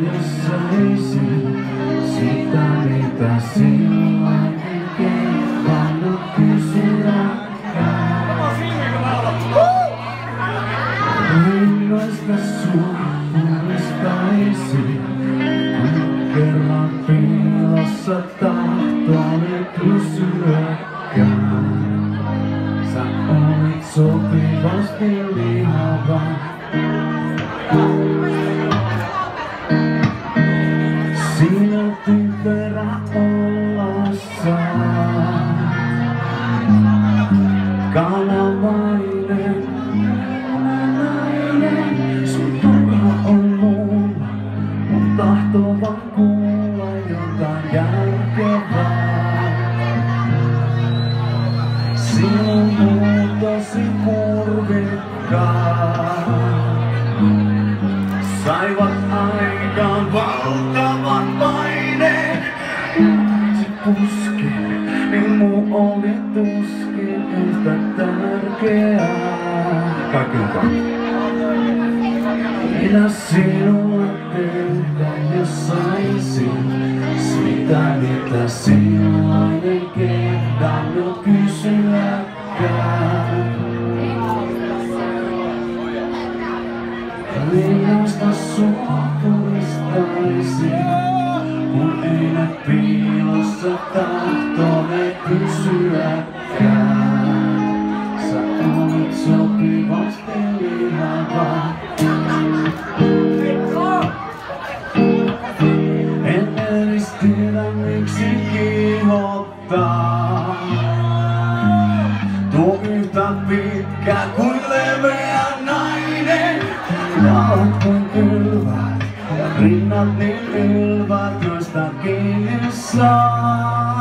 jos saisin sitä, mitä silloin en kehdannut kysyäkään. Milloista sun muistaisin, kun kerran piilossa tahtoni pysyäkään. Sä olit sopivasti lihava. Siinä typerä ollessaan. Kanavainen nainen, sun turha on mulla. Mun tahtoo vaan kuulla jotain järkevää. Sinun muutosi kurvikkaan saivat aikaan valtavat paineet. Se puskin, niin muu oli tuskin yhtä tärkeää. Kaikki mukaan. Mitä sinulle tehdä, jos saisin sitä, mitä silloin en kehdannut kysyäkään? Millaista sua puristaisin, kun yhä piilossa tahtoni pysyäkään? Sä olet sopivasti lihava. En edes tiedä miksi kiihottaa. Tuo yhtä pitkä kuin leveä nainen. Jalat kuin kylvät ja rinnat niin ylvät, joista kiinni saa.